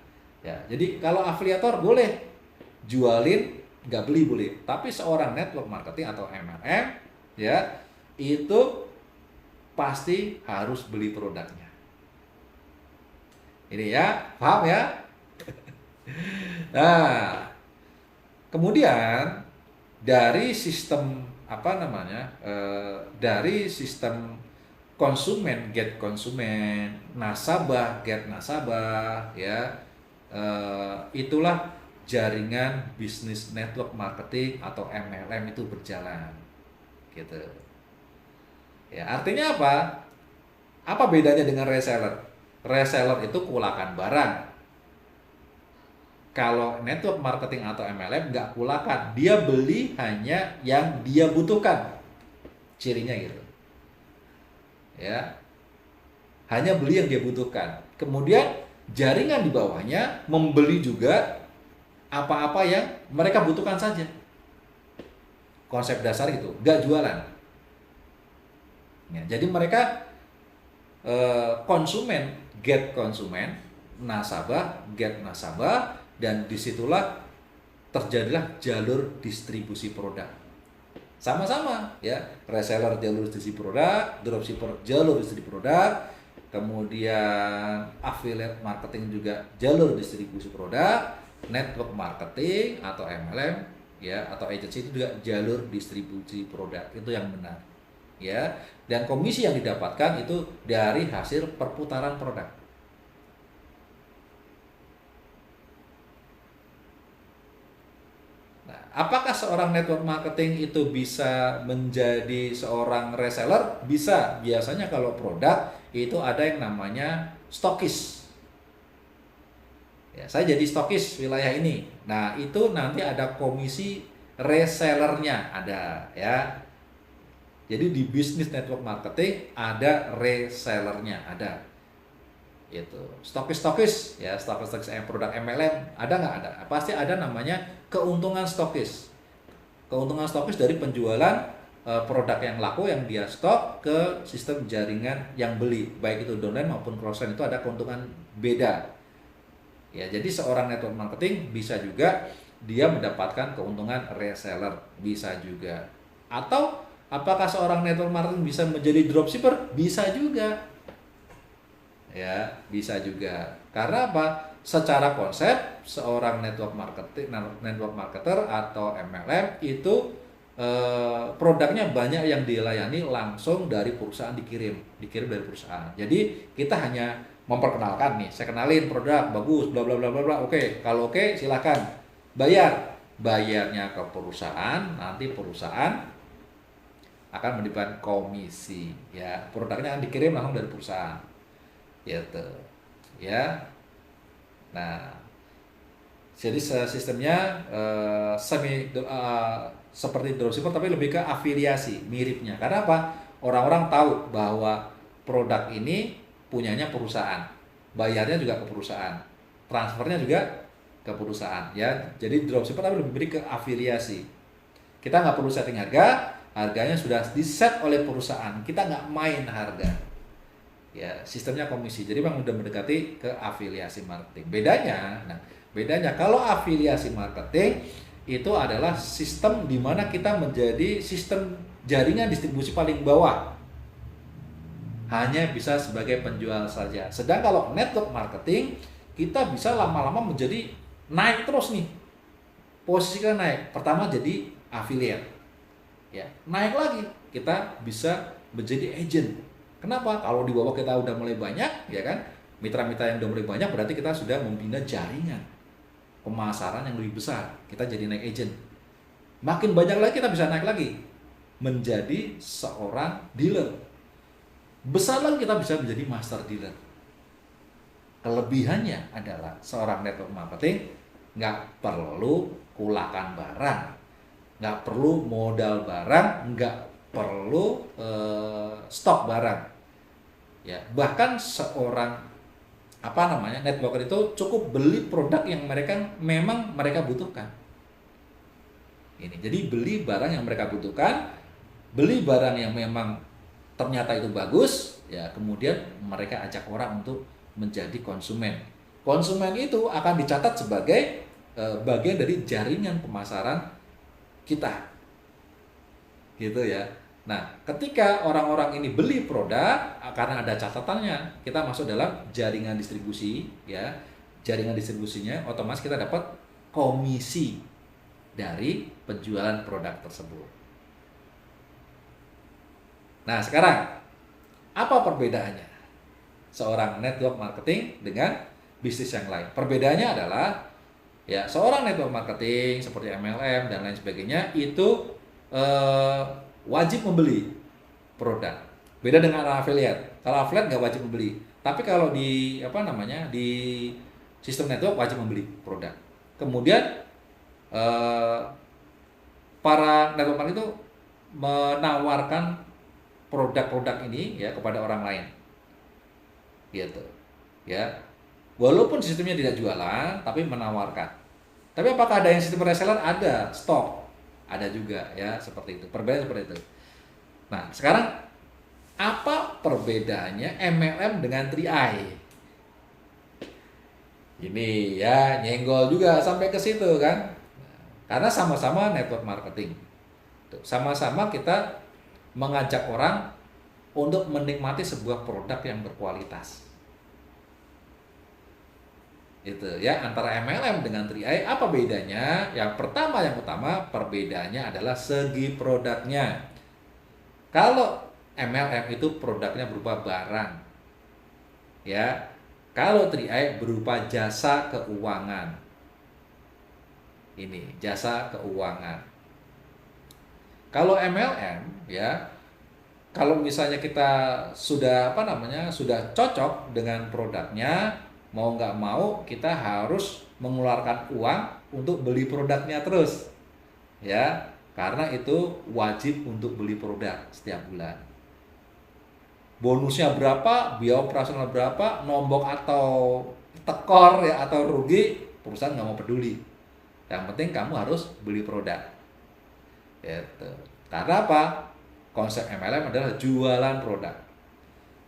jadi kalau afiliator boleh jualin, nggak beli boleh. Tapi seorang network marketing atau MLM ya, itu pasti harus beli produknya. Ini ya, paham ya? Nah, kemudian dari sistem dari sistem konsumen get konsumen, nasabah get nasabah, ya, itulah jaringan bisnis network marketing atau MLM itu berjalan, gitu. Ya, artinya apa? Apa bedanya dengan reseller? Reseller itu kulakan barang. Kalau network marketing atau MLM nggak kulakan, dia beli hanya yang dia butuhkan. Cirinya gitu. Ya. Hanya beli yang dia butuhkan. Kemudian jaringan di bawahnya membeli juga apa-apa yang mereka butuhkan saja. Konsep dasar itu, nggak jualan. Ya, jadi mereka konsumen get konsumen, nasabah get nasabah, dan disitulah terjadilah jalur distribusi produk. Sama-sama ya, reseller jalur distribusi produk, dropshipper jalur distribusi produk, kemudian affiliate marketing juga jalur distribusi produk, network marketing atau MLM ya atau agency itu juga jalur distribusi produk. Itu yang benar. Ya, dan komisi yang didapatkan itu dari hasil perputaran produk. Nah, apakah seorang network marketing itu bisa menjadi seorang reseller? Bisa. Biasanya kalau produk itu ada yang namanya stokis. Ya, saya jadi stokis wilayah ini. Nah, itu nanti ada komisi resellernya ada ya. Jadi di bisnis network marketing ada resellernya ada. Itu stokis ya, stokis produk MLM ada nggak? Ada, pasti ada, namanya keuntungan stokis. Keuntungan stokis dari penjualan produk yang laku yang dia stok ke sistem jaringan yang beli, baik itu downline maupun cross-line, itu ada keuntungan beda ya. Jadi seorang network marketing bisa juga dia mendapatkan keuntungan reseller, bisa juga. Atau apakah seorang network marketing bisa menjadi dropshipper? Bisa juga ya, bisa juga. Karena apa? Secara konsep seorang network marketer atau MLM itu produknya banyak yang dilayani langsung dari perusahaan, dikirim dari perusahaan. Jadi kita hanya memperkenalkan nih, saya kenalin produk bagus bla bla bla bla bla. Oke, kalau oke silakan bayarnya ke perusahaan, nanti perusahaan akan mendapatkan komisi ya. Produknya akan dikirim langsung dari perusahaan gitu ya. Nah, jadi sistemnya seperti dropshipper tapi lebih ke afiliasi, miripnya. Karena apa? Orang-orang tahu bahwa produk ini punyanya perusahaan, bayarnya juga ke perusahaan, transfernya juga ke perusahaan ya. Jadi dropshipper tapi lebih ke afiliasi. Kita nggak perlu setting harga, harganya sudah di-set oleh perusahaan, kita nggak main harga ya. Sistemnya komisi, jadi memang udah mendekati ke afiliasi marketing. Bedanya kalau afiliasi marketing itu adalah sistem di mana kita menjadi sistem jaringan distribusi paling bawah, hanya bisa sebagai penjual saja. Sedang kalau network marketing kita bisa lama-lama menjadi naik terus nih, posisi kita naik. Pertama jadi affiliate ya, naik lagi kita bisa menjadi agent. Kenapa? Kalau di bawah kita udah mulai banyak ya kan, mitra-mitra yang udah mulai banyak, berarti kita sudah membina jaringan pemasaran yang lebih besar, kita jadi naik agent. Makin banyak lagi kita bisa naik lagi menjadi seorang dealer. Besar lagi kita bisa menjadi master dealer. Kelebihannya adalah seorang network marketing nggak perlu kulakan barang, nggak perlu modal barang, nggak perlu stok barang ya. Bahkan seorang networker itu cukup beli produk yang memang mereka butuhkan. Ini jadi beli barang yang mereka butuhkan, beli barang yang memang ternyata itu bagus ya, kemudian mereka ajak orang untuk menjadi konsumen. Konsumen itu akan dicatat sebagai bagian dari jaringan pemasaran kita gitu ya. Nah, ketika orang-orang ini beli produk, karena ada catatannya, kita masuk dalam jaringan distribusi ya. Jaringan distribusinya otomatis kita dapat komisi dari penjualan produk tersebut. Nah, sekarang apa perbedaannya seorang network marketing dengan bisnis yang lain? Perbedaannya adalah ya, seorang network marketing seperti MLM dan lain sebagainya itu wajib membeli produk. Beda dengan affiliate. Kalau affiliate nggak wajib membeli. Tapi kalau di di sistem network wajib membeli produk. Kemudian para network marketing itu menawarkan produk-produk ini ya kepada orang lain. Gitu. Ya. Walaupun sistemnya tidak jualan tapi menawarkan. Tapi apakah ada yang sistem reseller? Ada, stok. Ada juga ya, seperti itu. Perbedaan seperti itu. Nah, sekarang apa perbedaannya MLM dengan 3i? Ini ya, nyenggol juga sampai ke situ kan. Karena sama-sama network marketing. Sama-sama kita mengajak orang untuk menikmati sebuah produk yang berkualitas. Itu ya, antara MLM dengan 3i apa bedanya? Yang pertama, yang utama perbedaannya adalah segi produknya. Kalau MLM itu produknya berupa barang ya, kalau 3i berupa jasa keuangan. Ini jasa keuangan. Kalau MLM ya, kalau misalnya kita sudah sudah cocok dengan produknya, mau nggak mau kita harus mengeluarkan uang untuk beli produknya terus ya, karena itu wajib untuk beli produk setiap bulan. Bonusnya berapa, biaya operasional berapa, nombok atau tekor ya atau rugi, perusahaan nggak mau peduli. Yang penting kamu harus beli produk. Gitu. Karena apa? Konsep MLM adalah jualan produk.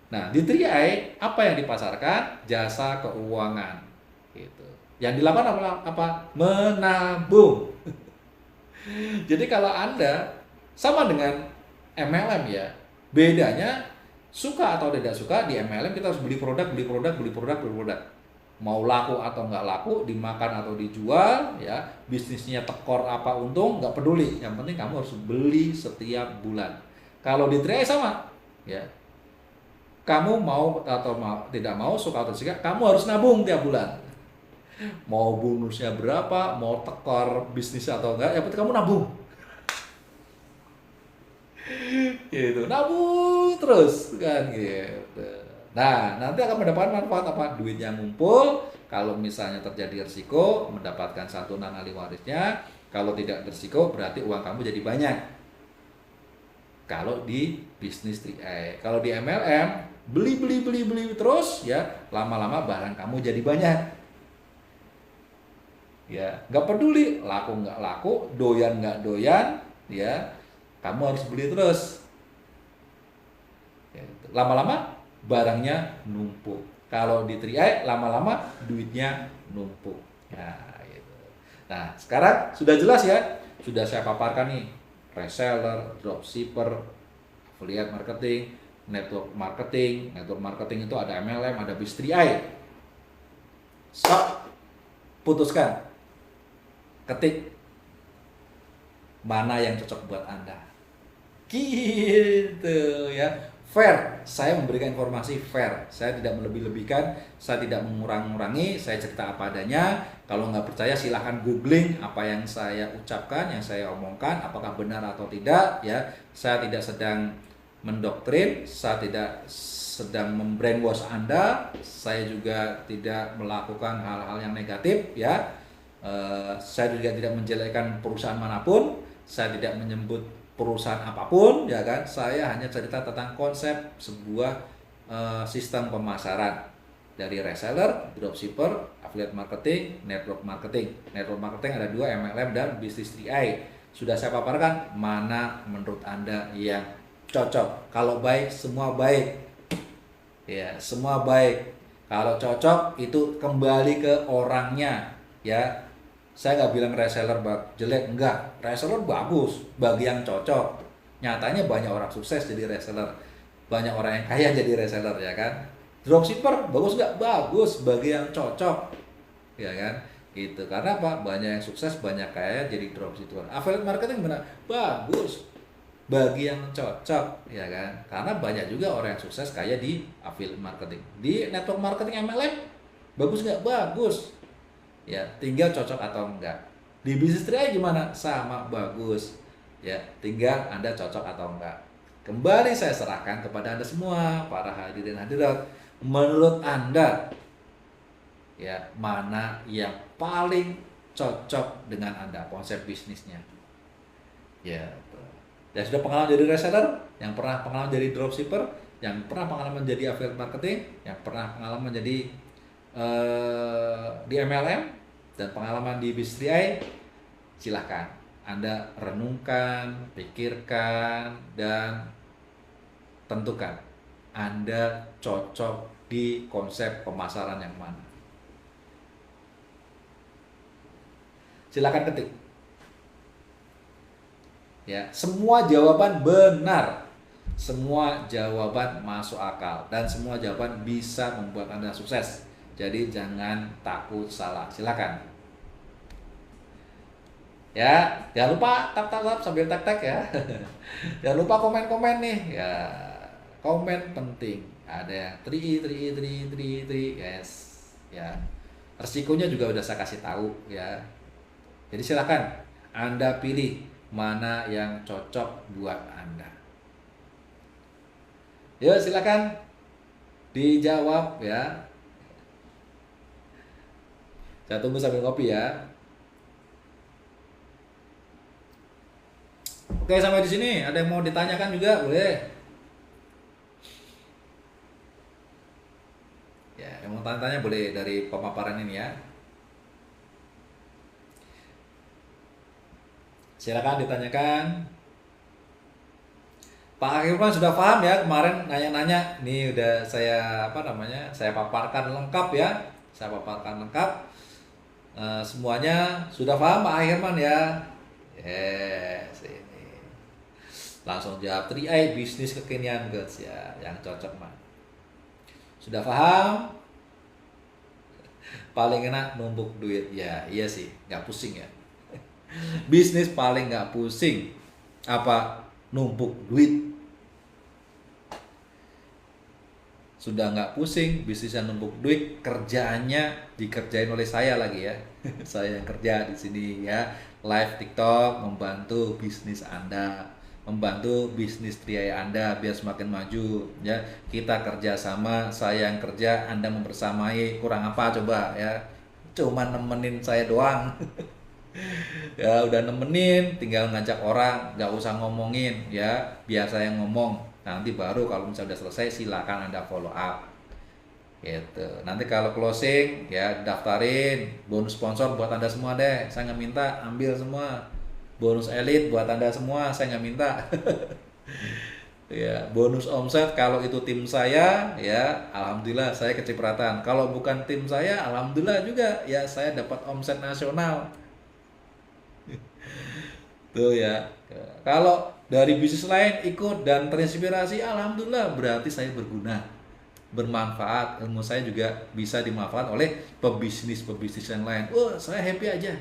Nah, di 3i apa yang dipasarkan? Jasa keuangan. Gitu. Yang dilakukan apa? Menabung. Jadi kalau Anda sama dengan MLM ya, bedanya suka atau tidak suka di MLM kita harus beli produk, beli produk, beli produk, beli produk. Mau laku atau nggak laku, dimakan atau dijual, ya bisnisnya tekor apa untung nggak peduli. Yang penting kamu harus beli setiap bulan. Kalau di 3i sama, ya kamu mau atau tidak mau, suka atau tidak, kamu harus nabung tiap bulan. Mau bonusnya berapa, mau tekor bisnis atau enggak, yang penting kamu nabung. Gitu, nabung terus kan gitu. Nah, nanti akan mendapatkan manfaat apa? Duit yang ngumpul. Kalau misalnya terjadi risiko, mendapatkan santunan ahli warisnya. Kalau tidak berisiko, berarti uang kamu jadi banyak. Kalau di bisnis 3i, kalau di MLM, beli terus ya, lama-lama barang kamu jadi banyak. Ya, nggak peduli laku nggak laku, doyan nggak doyan, ya kamu harus beli terus. Ya, gitu. Lama-lama barangnya numpuk. Kalau di 3i lama-lama duitnya numpuk. Ya, gitu. Nah, sekarang sudah jelas ya, sudah saya paparkan nih, reseller, dropshipper, affiliate marketing, network marketing. Network marketing itu ada MLM, ada bis 3i. Stop, putuskan, ketik mana yang cocok buat Anda. Gitu ya. Fair, saya memberikan informasi fair. Saya tidak melebih-lebihkan, saya tidak mengurang-ngurangi, saya cerita apa adanya. Kalau nggak percaya silahkan googling apa yang saya ucapkan, yang saya omongkan, apakah benar atau tidak ya. Saya tidak sedang mendoktrin, saya tidak sedang membrainwash Anda, saya juga tidak melakukan hal-hal yang negatif ya. Saya juga tidak menjelekkan perusahaan manapun, saya tidak menyebut perusahaan apapun ya kan. Saya hanya cerita tentang konsep sebuah sistem pemasaran dari reseller, dropshipper, affiliate marketing, network marketing. Network marketing ada dua, MLM dan bisnis 3i. Sudah saya paparkan mana menurut Anda yang cocok. Kalau baik, semua baik. Ya, semua baik. Kalau cocok itu kembali ke orangnya ya. Saya nggak bilang reseller jelek, enggak. Reseller bagus bagi yang cocok. Nyatanya banyak orang sukses jadi reseller, banyak orang yang kaya jadi reseller ya kan. Dropshipper bagus nggak? Bagus bagi yang cocok, ya kan. Gitu. Karena apa? Banyak yang sukses, banyak kaya jadi dropshipper. Affiliate marketing benar bagus bagi yang cocok, ya kan. Karena banyak juga orang yang sukses kaya di affiliate marketing. Di network marketing MLM bagus nggak? Bagus. Ya, tinggal cocok atau enggak. Di bisnis 3i gimana? Sama, bagus. Ya, tinggal Anda cocok atau enggak. Kembali saya serahkan kepada Anda semua, para hadirin hadirat. Menurut Anda, ya, mana yang paling cocok dengan Anda konsep bisnisnya? Ya, yang sudah pengalaman jadi reseller, yang pernah pengalaman jadi dropshipper, yang pernah pengalaman jadi affiliate marketing, yang pernah pengalaman jadi di MLM dan pengalaman di bis 3i, silahkan Anda renungkan, pikirkan, dan tentukan Anda cocok di konsep pemasaran yang mana. Silahkan ketik ya, semua jawaban benar, semua jawaban masuk akal, dan semua jawaban bisa membuat Anda sukses. Jadi jangan takut salah, silakan. Ya, jangan lupa tap sambil tag ya. Jangan lupa komen nih ya. Komen penting. Ada yang 3 guys. Ya. Resikonya juga udah saya kasih tahu ya. Jadi silakan Anda pilih mana yang cocok buat Anda. Yuk silakan dijawab ya. Saya tunggu sambil ngopi ya. Oke, sampai di sini. Ada yang mau ditanyakan juga, boleh. Ya, yang mau tanya-tanya boleh dari pemaparan ini ya. Silakan ditanyakan. Pak Irfan sudah paham ya, kemarin nanya-nanya. Ini udah saya apa namanya? Saya paparkan lengkap ya. Saya paparkan lengkap. Semuanya sudah paham Pak Irfan ya. Yes, ini. Langsung jawab 3i bisnis kekinian guys ya, yang cocok mah. Sudah paham? Paling enak numpuk duit ya, iya sih, nggak pusing ya. Bisnis paling nggak pusing apa? Numpuk duit. Sudah nggak pusing, bisnisnya numpuk duit, kerjaannya dikerjain oleh saya lagi ya. Saya yang kerja di sini ya, live TikTok, membantu bisnis Anda, membantu bisnis triai Anda biar semakin maju ya. Kita kerja sama, saya yang kerja, Anda membersamai, kurang apa coba ya? Cuma nemenin saya doang. Ya udah nemenin, tinggal ngajak orang, nggak usah ngomongin ya, biar saya ngomong. Nanti baru kalau misalnya udah selesai silakan Anda follow up gitu. Nanti kalau closing ya daftarin bonus sponsor buat Anda semua deh, saya nggak minta, ambil semua. Bonus elit buat Anda semua, saya nggak minta. Ya bonus omset kalau itu tim saya ya alhamdulillah saya kecipratan, kalau bukan tim saya alhamdulillah juga ya saya dapat omset nasional. Tuh ya. Kalau dari bisnis lain ikut dan terinspirasi, alhamdulillah berarti saya berguna, bermanfaat. Ilmu saya juga bisa dimanfaatkan oleh pebisnis-pebisnis yang lain. Wah, saya happy aja.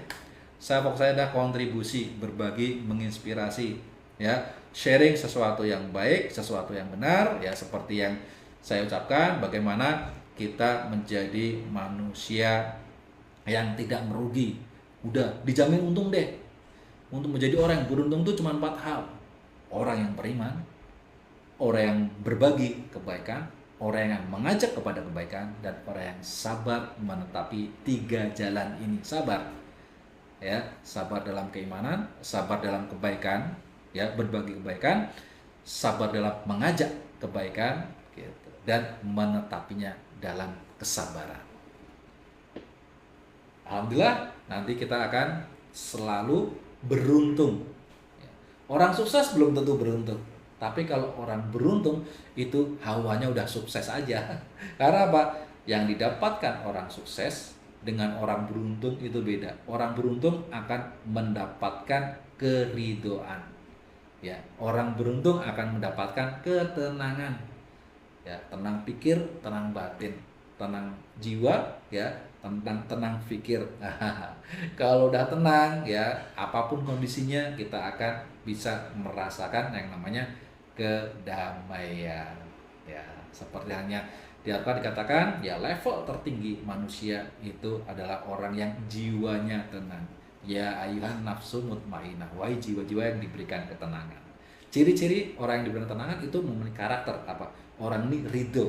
Saya ada kontribusi, berbagi, menginspirasi, ya, sharing sesuatu yang baik, sesuatu yang benar, ya seperti yang saya ucapkan. Bagaimana kita menjadi manusia yang tidak merugi, udah dijamin untung deh. Untuk menjadi orang yang beruntung itu cuma 4 hal. Orang yang beriman, orang yang berbagi kebaikan, orang yang mengajak kepada kebaikan, dan orang yang sabar menetapi 3 jalan ini. Sabar, ya, sabar dalam keimanan, sabar dalam kebaikan, ya, berbagi kebaikan, sabar dalam mengajak kebaikan, gitu, dan menetapinya dalam kesabaran. Alhamdulillah, nanti kita akan selalu beruntung. Orang sukses belum tentu beruntung, tapi kalau orang beruntung itu hawanya udah sukses aja. Karena apa? Yang didapatkan orang sukses dengan orang beruntung itu beda. Orang beruntung akan mendapatkan keridoan. Ya, orang beruntung akan mendapatkan ketenangan. Ya, tenang pikir, tenang batin, tenang jiwa, ya, tenang pikir. Kalau udah tenang ya apapun kondisinya kita akan bisa merasakan yang namanya kedamaian. Ya seperti hanya dikatakan ya level tertinggi manusia itu adalah orang yang jiwanya tenang. Ya ayuhan nafsu mutmainah, wahai jiwa-jiwa yang diberikan ketenangan. Ciri-ciri orang yang diberikan ketenangan itu memiliki karakter apa? Orang ini ridho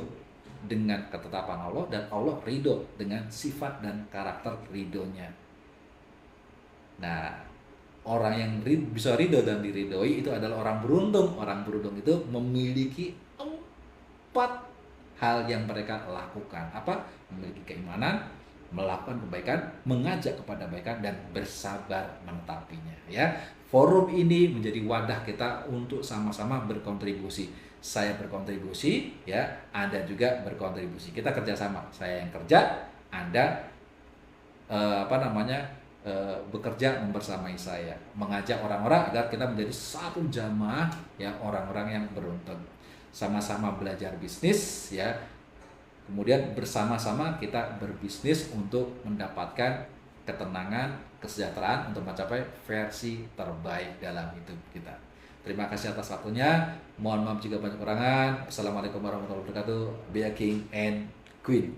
dengan ketetapan Allah dan Allah ridho dengan sifat dan karakter ridhonya. Nah, orang yang bisa ridho dan diridhoi itu adalah orang beruntung. Orang beruntung itu memiliki 4 hal yang mereka lakukan. Apa? Memiliki keimanan, melakukan kebaikan, mengajak kepada kebaikan, dan bersabar menetapinya. Ya, forum ini menjadi wadah kita untuk sama-sama berkontribusi. Saya berkontribusi, ya, Anda juga berkontribusi. Kita kerjasama. Saya yang kerja, Anda bekerja membersamai saya, mengajak orang-orang agar kita menjadi satu jamaah, ya, orang-orang yang beruntung. Sama-sama belajar bisnis, ya. Kemudian bersama-sama kita berbisnis untuk mendapatkan ketenangan, kesejahteraan untuk mencapai versi terbaik dalam hidup kita. Terima kasih atas waktunya. Mohon maaf jika banyak kekurangan. Assalamualaikum warahmatullahi wabarakatuh. Be a king and queen.